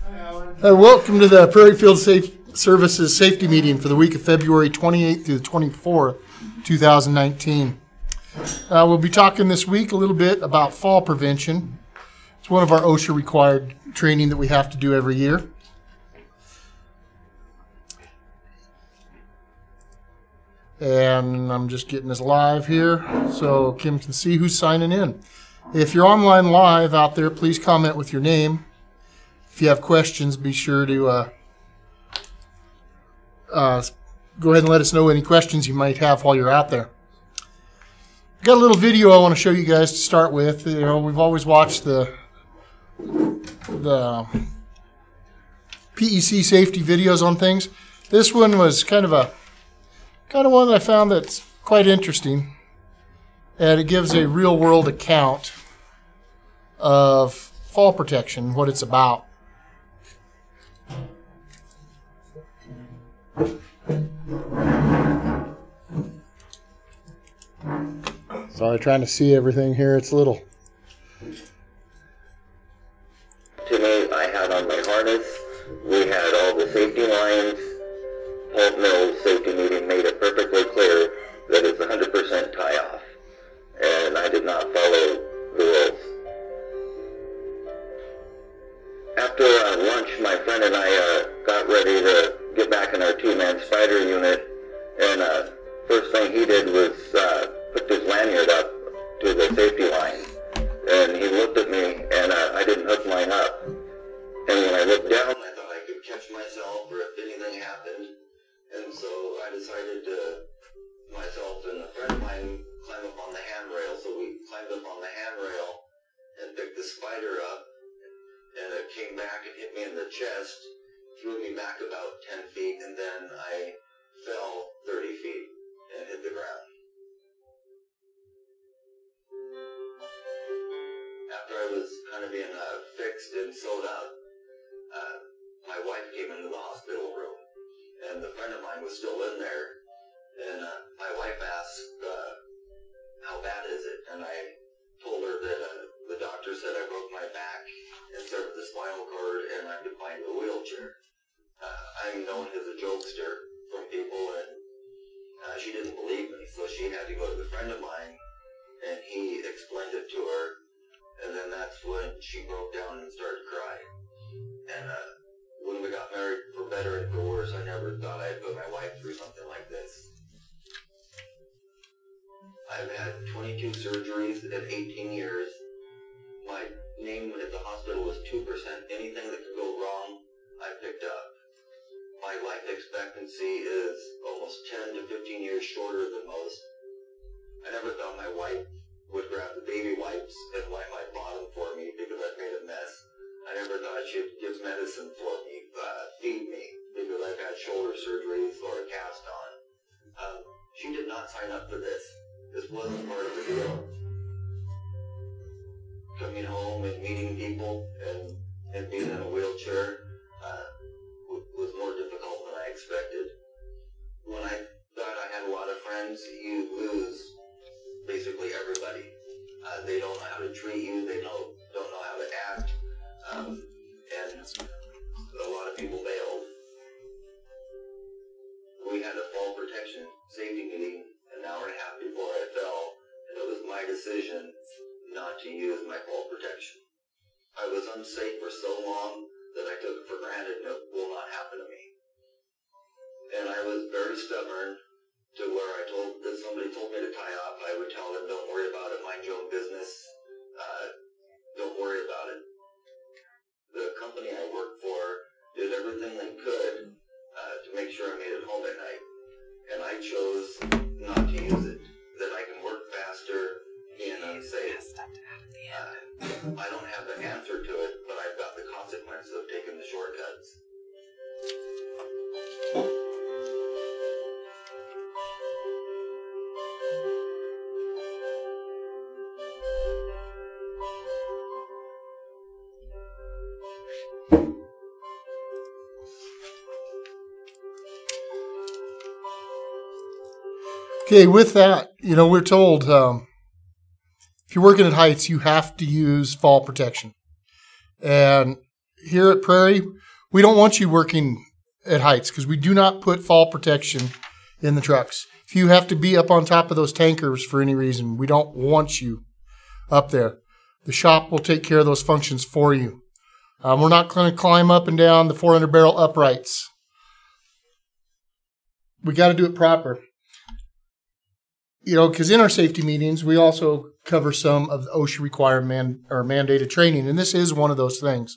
Welcome to the Prairie Field Services Safety Meeting for the week of February 28th through the 24th, 2019. We'll be talking this week a little bit about fall prevention. It's one of our OSHA required training that we have to do every year. And I'm just getting this live here so Kim can see who's signing in. If you're online live out there, please comment with your name. If you have questions, be sure to go ahead and let us know any questions you might have while you're out there. I've got a little video I want to show you guys to start with. You know, we've always watched the PEC safety videos on things. This one was kind of one that I found that's quite interesting, and it gives a real-world account of fall protection, what it's about. Sorry, trying to see everything here. It's little. Tonight I had on my harness. We had all the safety lines. Pulp Mills safety meeting made it perfectly clear that it's 100% tie-off, and I did not follow the rules. After lunch, my friend and I got ready to get back in our two-man spider unit, and first thing he did was put this lanyard up to the safety line, and he looked at me, and I didn't hook mine up. And when I looked down, I thought I could catch myself, or if anything happened. And so I decided to, myself and a friend of mine, climb up on the handrail. So we climbed up on the handrail and picked the spider up, and it came back and hit me in the chest, threw me back about 10 feet, and then I fell 30 feet and hit the ground. After I was kind of being fixed and sewed up, my wife came into the hospital room, and the friend of mine was still in there, and my wife asked, how bad is it? And I told her that the doctor said I broke my back and severed the spinal cord, and I could find a wheelchair. I'm known as a jokester from people, and she didn't believe me, so she had to go to the friend of mine, and he explained it to her, and then that's when she broke down and started crying. And when we got married, for better and for worse, I never thought I'd put my wife through something like this. I've had 22 surgeries in 18 years. My name at the hospital was 2%. Anything that could go wrong, I picked up. My life expectancy is almost 10 to 15 years shorter than most. I never thought my wife would grab the baby wipes and wipe my bottom for me because I'd made a mess. I never thought she'd give medicine for me, feed me, because I've had shoulder surgeries or a cast on. She did not sign up for this. This wasn't part of the deal. Coming home and meeting people and being in a wheelchair was more difficult than I expected. When I thought I had a lot of friends, you lose basically everybody. They don't know how to treat you, they don't know how to act. And a lot of people bailed. We had a fall protection safety meeting an hour and a half before I fell, and it was my decision not to use my fall protection. I was unsafe for so long that I took it for granted and it will not happen to me. And I was very stubborn to where that somebody told me to tie off, I would tell them, don't worry about it, mind your own business, don't worry about it. The company I worked for did everything they could to make sure I made it home at night. And I chose not to use it. That I can work faster and unsafe. I don't have the answer to it, but I've got the consequences of taking the shortcuts. Okay, with that, we're told if you're working at heights, you have to use fall protection. And here at Prairie, we don't want you working at heights because we do not put fall protection in the trucks. If you have to be up on top of those tankers for any reason, we don't want you up there. The shop will take care of those functions for you. We're not going to climb up and down the 400-barrel uprights. We got to do it proper. Because in our safety meetings, we also cover some of the OSHA required mandated training, and this is one of those things.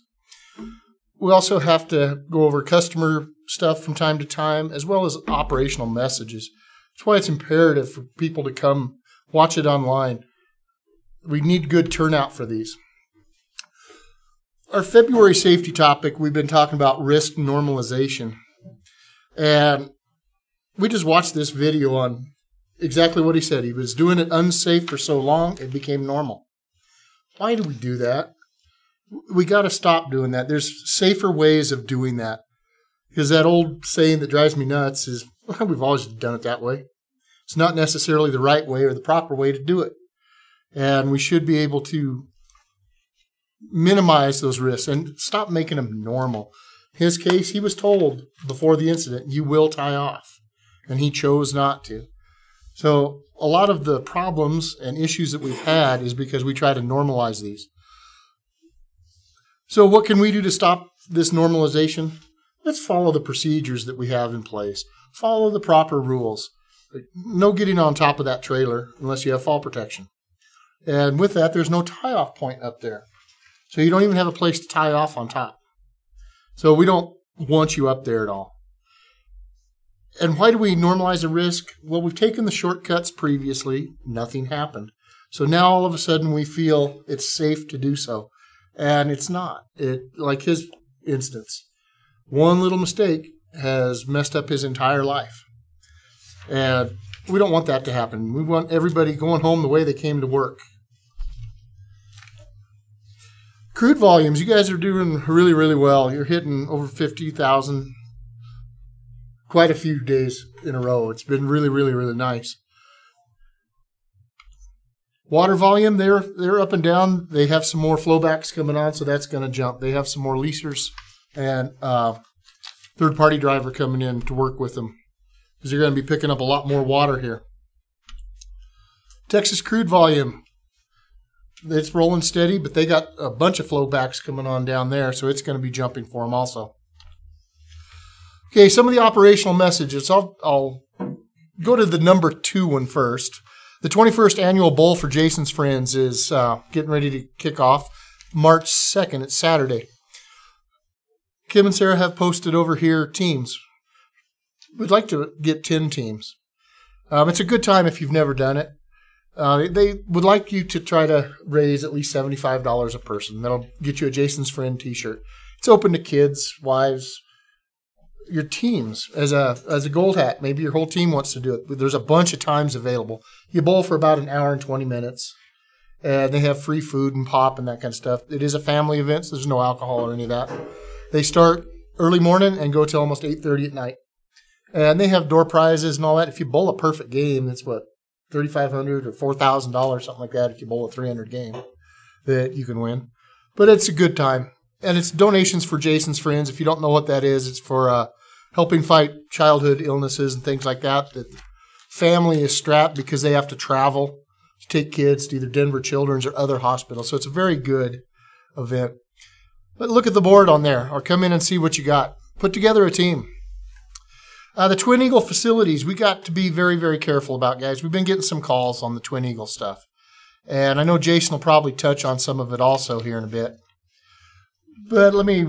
We also have to go over customer stuff from time to time, as well as operational messages. That's why it's imperative for people to come watch it online. We need good turnout for these. Our February safety topic, we've been talking about risk normalization. And we just watched this video on exactly what he said. He was doing it unsafe for so long, it became normal. Why do we do that? We got to stop doing that. There's safer ways of doing that. Because that old saying that drives me nuts is, well, we've always done it that way. It's not necessarily the right way or the proper way to do it. And we should be able to minimize those risks and stop making them normal. In his case, he was told before the incident, you will tie off. And he chose not to. So a lot of the problems and issues that we've had is because we try to normalize these. So what can we do to stop this normalization? Let's follow the procedures that we have in place. Follow the proper rules. No getting on top of that trailer unless you have fall protection. And with that, there's no tie-off point up there. So you don't even have a place to tie off on top. So we don't want you up there at all. And why do we normalize the risk? Well, we've taken the shortcuts previously. Nothing happened. So now all of a sudden we feel it's safe to do so. And it's not. Like his instance. One little mistake has messed up his entire life. And we don't want that to happen. We want everybody going home the way they came to work. Crude volumes, you guys are doing really, really well. You're hitting over 50,000 quite a few days in a row. It's been really, really, really nice. Water volume, they're up and down. They have some more flowbacks coming on, so that's going to jump. They have some more leasers and third-party driver coming in to work with them because they're going to be picking up a lot more water here. Texas crude volume, it's rolling steady, but they got a bunch of flowbacks coming on down there, so it's going to be jumping for them also. Okay, some of the operational messages. I'll go to the number 2 one first. The 21st annual Bowl for Jason's Friends is getting ready to kick off March 2nd. It's Saturday. Kim and Sarah have posted over here teams. We'd like to get 10 teams. It's a good time if you've never done it. They would like you to try to raise at least $75 a person. That'll get you a Jason's Friend t-shirt. It's open to kids, wives, your teams. As a gold hat, maybe your whole team wants to do it. There's a bunch of times available. You bowl for about an hour and 20 minutes. And they have free food and pop and that kind of stuff. It is a family event, so there's no alcohol or any of that. They start early morning and go till almost 8:30 at night. And they have door prizes and all that. If you bowl a perfect game, that's what, $3,500 or $4,000, something like that, if you bowl a 300 game that you can win. But it's a good time. And it's donations for Jason's Friends. If you don't know what that is, it's for helping fight childhood illnesses and things like that. The family is strapped because they have to travel to take kids to either Denver Children's or other hospitals. So it's a very good event. But look at the board on there or come in and see what you got. Put together a team. The Twin Eagle facilities, we got to be very, very careful about, guys. We've been getting some calls on the Twin Eagle stuff. And I know Jason will probably touch on some of it also here in a bit. But let me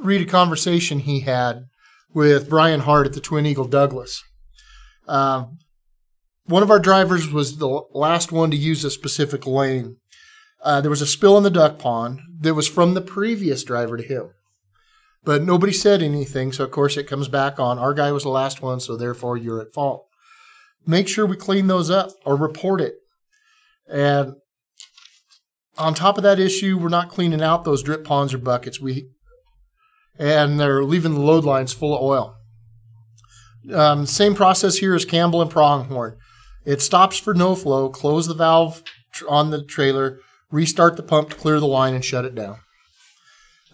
read a conversation he had with Brian Hart at the Twin Eagle Douglas. One of our drivers was the last one to use a specific lane. There was a spill in the duck pond that was from the previous driver to him. But nobody said anything, so of course it comes back on. Our guy was the last one, so therefore you're at fault. Make sure we clean those up or report it. And on top of that issue, we're not cleaning out those drip ponds or buckets. And they're leaving the load lines full of oil. Same process here as Campbell and Pronghorn. It stops for no flow, close the valve on the trailer, restart the pump to clear the line, and shut it down.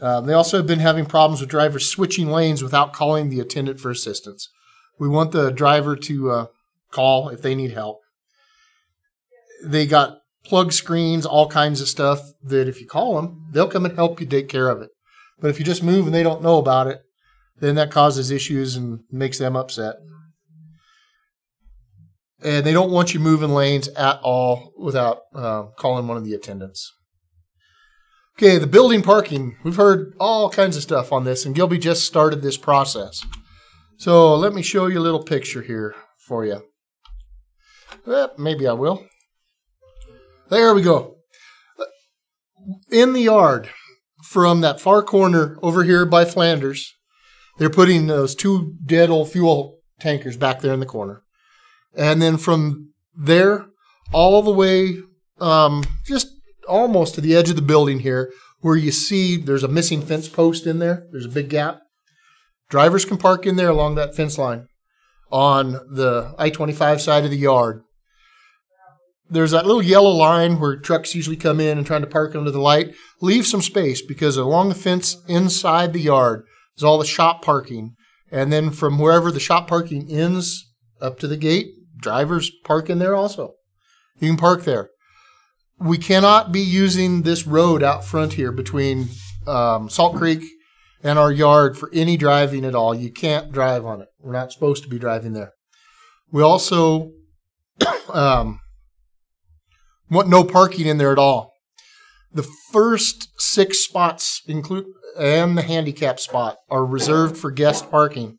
They also have been having problems with drivers switching lanes without calling the attendant for assistance. We want the driver to call if they need help. They got plug screens, all kinds of stuff that if you call them, they'll come and help you take care of it. But if you just move and they don't know about it, then that causes issues and makes them upset. And they don't want you moving lanes at all without calling one of the attendants. Okay, the building parking. We've heard all kinds of stuff on this, and Gilby just started this process. So let me show you a little picture here for you. Maybe I will. There we go. In the yard, from that far corner over here by Flanders, they're putting those 2 dead old fuel tankers back there in the corner. And then from there, all the way, just almost to the edge of the building here, where you see there's a missing fence post in there. There's a big gap. Drivers can park in there along that fence line on the I-25 side of the yard. There's that little yellow line where trucks usually come in and trying to park under the light. Leave some space because along the fence inside the yard is all the shop parking. And then from wherever the shop parking ends up to the gate, drivers park in there also. You can park there. We cannot be using this road out front here between Salt Creek and our yard for any driving at all. You can't drive on it. We're not supposed to be driving there. We also want no parking in there at all. The first 6 spots, and the handicap spot, are reserved for guest parking.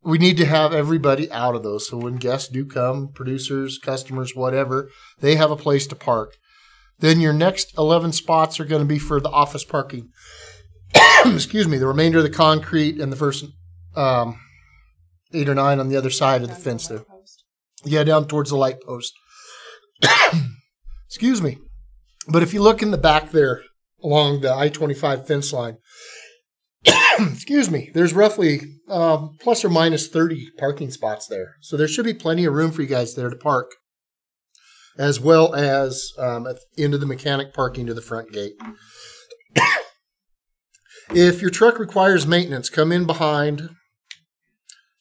We need to have everybody out of those. So when guests do come, producers, customers, whatever, they have a place to park. Then your next 11 spots are going to be for the office parking. Excuse me, the remainder of the concrete and the first 8 or 9 on the other side of the fence there. Yeah, down towards the light post. Excuse me. But if you look in the back there along the I-25 fence line, excuse me, there's roughly plus or minus 30 parking spots there. So there should be plenty of room for you guys there to park, as well as into the mechanic parking to the front gate. If your truck requires maintenance, come in behind,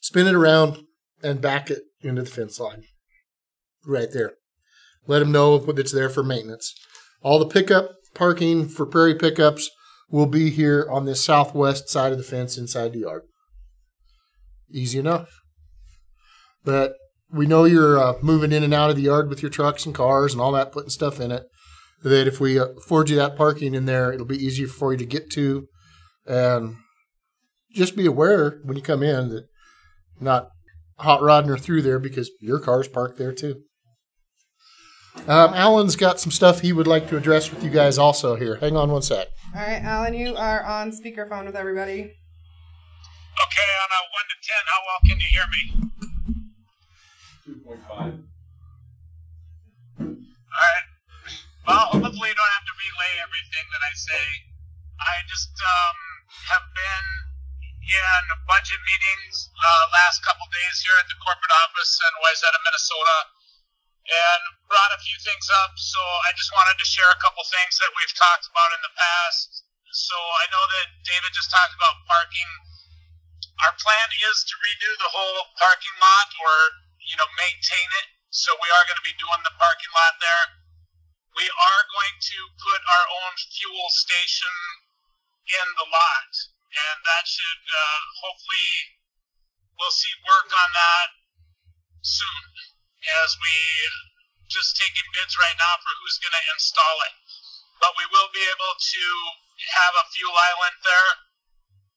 spin it around, and back it into the fence line. Right there. Let them know that it's there for maintenance. All the pickup parking for prairie pickups will be here on this southwest side of the fence inside the yard. Easy enough. But we know you're moving in and out of the yard with your trucks and cars and all that, putting stuff in it. That if we afford you that parking in there, it'll be easier for you to get to. And just be aware when you come in that not hot rodding her through there because your car's parked there too. Alan's got some stuff he would like to address with you guys also here. Hang on one sec. All right, Alan, you are on speakerphone with everybody. Okay, on a 1 to 10, how well can you hear me? 2.5. All right. Well, hopefully you don't have to relay everything that I say. I just have been in budget meetings last couple days here at the corporate office in Wayzata, Minnesota, and brought a few things up. So I just wanted to share a couple things that we've talked about in the past. So I know that David just talked about parking. Our plan is to redo the whole parking lot, or maintain it. So we are going to be doing the parking lot there. We are going to put our own fuel station in the lot, and that should hopefully we'll see work on that soon, as we just taking bids right now for who's going to install it. But we will be able to have a fuel island there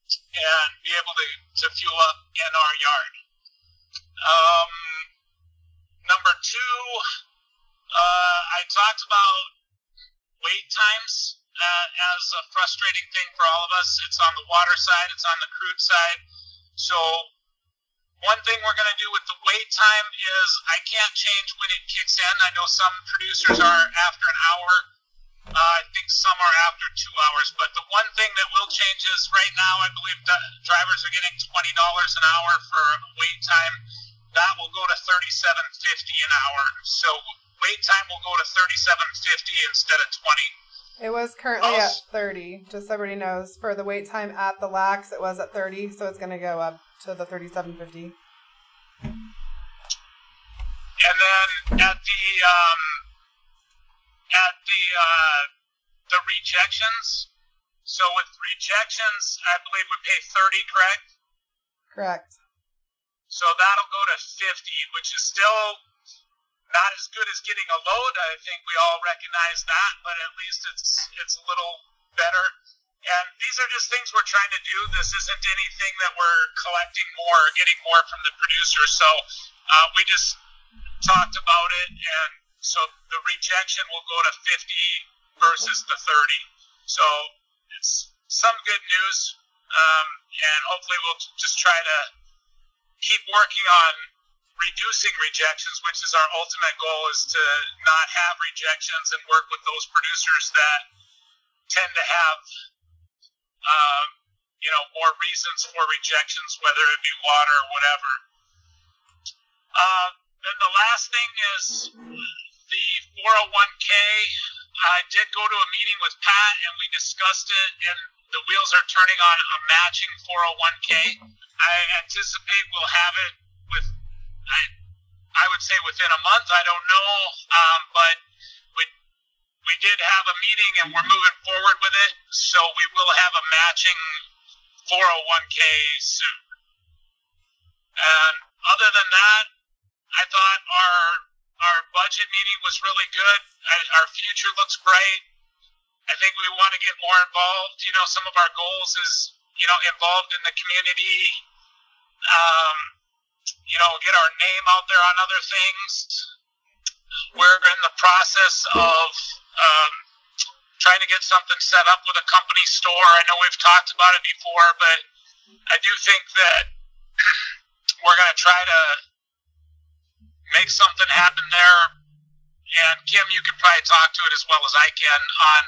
and be able to fuel up in our yard. Number 2, I talked about wait times as a frustrating thing for all of us. It's on the water side, it's on the crude side. So one thing we're going to do with the wait time is I can't change when it kicks in. I know some producers are after an hour. I think some are after 2 hours. But the one thing that will change is right now I believe that drivers are getting $20 an hour for wait time. That will go to $37.50 an hour. So wait time will go to $37.50 instead of $20. It was currently at 30, just so everybody knows. For the wait time at the LAX, it was at 30, so it's going to go up to the 37.50. And then at the rejections. So with rejections, I believe we pay 30, correct? Correct. So that'll go to 50, which is still not as good as getting a load. I think we all recognize that, but at least it's a little better. And these are just things we're trying to do. This isn't anything that we're collecting more or getting more from the producer. So we just talked about it, and so the rejection will go to 50 versus the 30. So it's some good news, and hopefully we'll just try to keep working on reducing rejections, which is our ultimate goal, is to not have rejections and work with those producers that tend to have more reasons for rejections, whether it be water or whatever. Then the last thing is the 401k. I did go to a meeting with Pat, and we discussed it, and the wheels are turning on a matching 401k. I anticipate we'll have it I would say within a month. I don't know, but we did have a meeting, and we're moving forward with it, so we will have a matching 401k soon. And other than that, I thought our budget meeting was really good. Our future looks bright. I think we want to get more involved. Some of our goals is, involved in the community, get our name out there on other things. We're in the process of trying to get something set up with a company store. I know we've talked about it before, but I do think that we're going to try to make something happen there. And Kim, you can probably talk to it as well as I can on,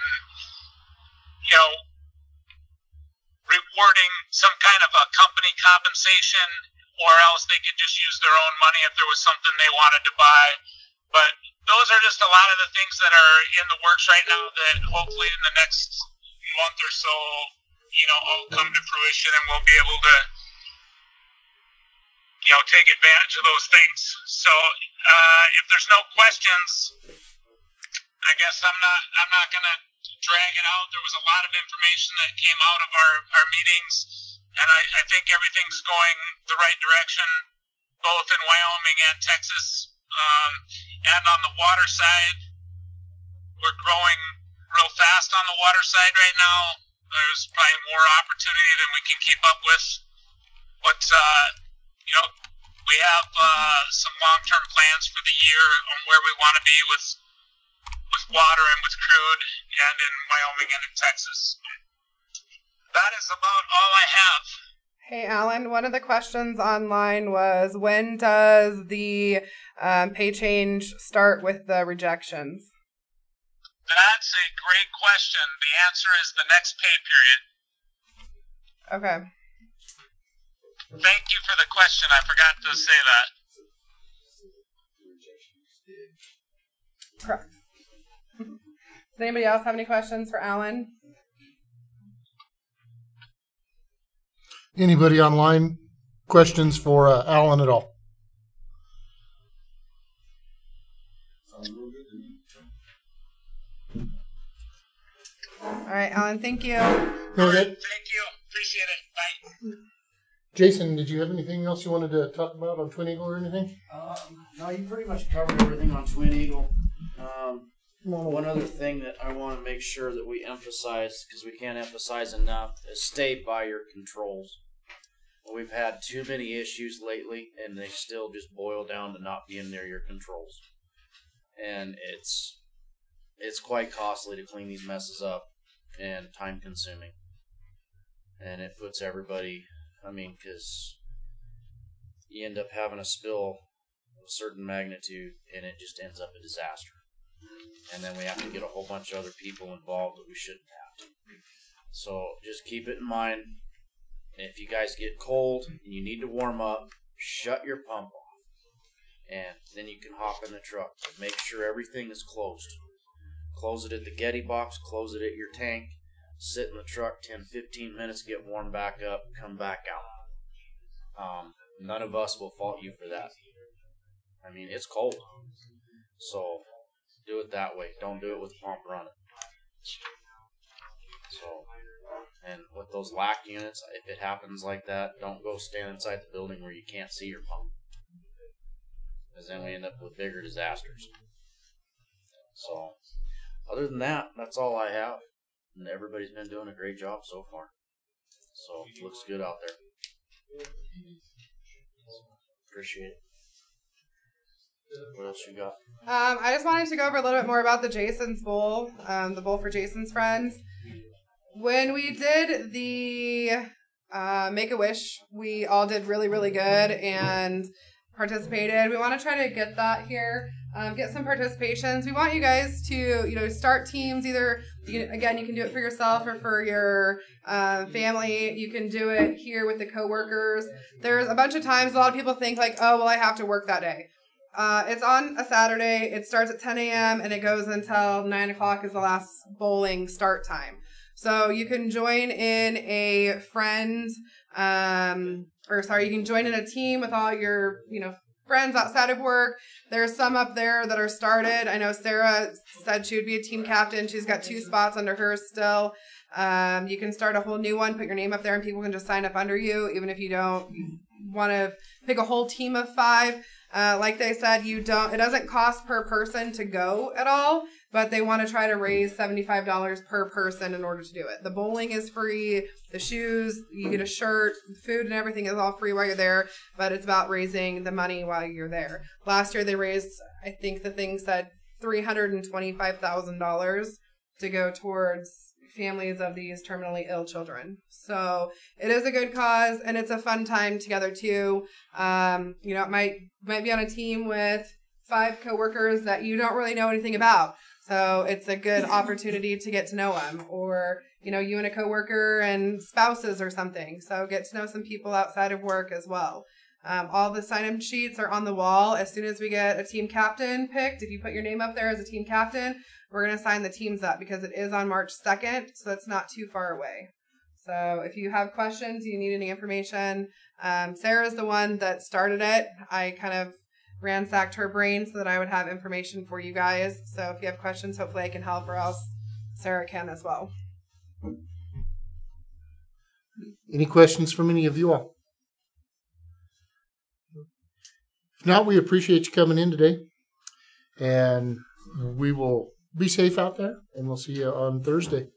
rewarding some kind of a company compensation, or else they could just use their own money if there was something they wanted to buy. But those are just a lot of the things that are in the works right now that hopefully in the next month or so, all come to fruition, and we'll be able to, take advantage of those things. So if there's no questions, I guess I'm not going to drag it out. There was a lot of information that came out of our meetings, and I think everything's going the right direction, both in Wyoming and Texas. And on the water side, we're growing real fast on the water side right now. There's probably more opportunity than we can keep up with. But, we have some long-term plans for the year on where we want to be with water and with crude, and in Wyoming and in Texas. That is about all I have. Hey, Alan, one of the questions online was, when does the pay change start with the rejections? That's a great question. The answer is the next pay period. Okay. Thank you for the question. I forgot to say that. Correct. Does anybody else have any questions for Alan? Anybody online? Questions for Alan at all? All right, Alan, thank you. Okay. Thank you. Appreciate it. Bye. Jason, did you have anything else you wanted to talk about on Twin Eagle or anything? No, you pretty much covered everything on Twin Eagle. One other thing that I want to make sure that we emphasize, because we can't emphasize enough, is stay by your controls. We've had too many issues lately, and they still just boil down to not being near your controls. And it's quite costly to clean these messes up, and time consuming. And it puts everybody, because you end up having a spill of a certain magnitude, and it just ends up a disaster. And then we have to get a whole bunch of other people involved that we shouldn't have to. So just keep it in mind. And if you guys get cold and you need to warm up, shut your pump off. And then you can hop in the truck. Make sure everything is closed. close it at the Getty box, close it at your tank, sit in the truck 10-15 minutes, get warmed back up, come back out. None of us will fault you for that. I mean, it's cold, so do it that way. Don't do it with pump running. So, and with those LAC units, if it happens like that, don't go stand inside the building where you can't see your pump, because then we end up with bigger disasters. So, other than that, that's all I have. And everybody's been doing a great job so far. So, it looks good out there. Appreciate it. What else you got? I just wanted to go over a little bit more about the Jason's Bowl, the Bowl for Jason's Friends. When we did the Make-A-Wish, we all did really, really good and participated. We want to try to get that here, get some participations. We want you guys to, start teams. Either, again, you can do it for yourself or for your family. You can do it here with the coworkers. There's a bunch of times a lot of people think like, oh, well, I have to work that day. It's on a Saturday. It starts at 10 a.m. and it goes until 9 o'clock is the last bowling start time. So you can join in a friend, you can join in a team with all your, friends outside of work. There's some up there that are started. I know Sarah said she would be a team captain. She's got 2 spots under her still. You can start a whole new one, put your name up there, and people can just sign up under you, even if you don't want to pick a whole team of 5. Like they said, it doesn't cost per person to go at all, but they want to try to raise $75 per person in order to do it. The bowling is free, the shoes, you get a shirt, food and everything is all free while you're there, but it's about raising the money while you're there. Last year they raised, I think the thing said $325,000 to go towards families of these terminally ill children. So it is a good cause and it's a fun time together too. It might be on a team with 5 coworkers that you don't really know anything about. So it's a good opportunity to get to know them, or, you and a coworker and spouses or something. So get to know some people outside of work as well. All the sign-in sheets are on the wall. As soon as we get a team captain picked, if you put your name up there as a team captain, we're going to sign the teams up because it is on March 2nd, so it's not too far away. So if you have questions, you need any information, Sarah's the one that started it. I kind of ransacked her brain so that I would have information for you guys. So if you have questions, hopefully I can help, or else Sarah can as well. Any questions from any of you all? If not, we appreciate you coming in today. And we will be safe out there, and we'll see you on Thursday.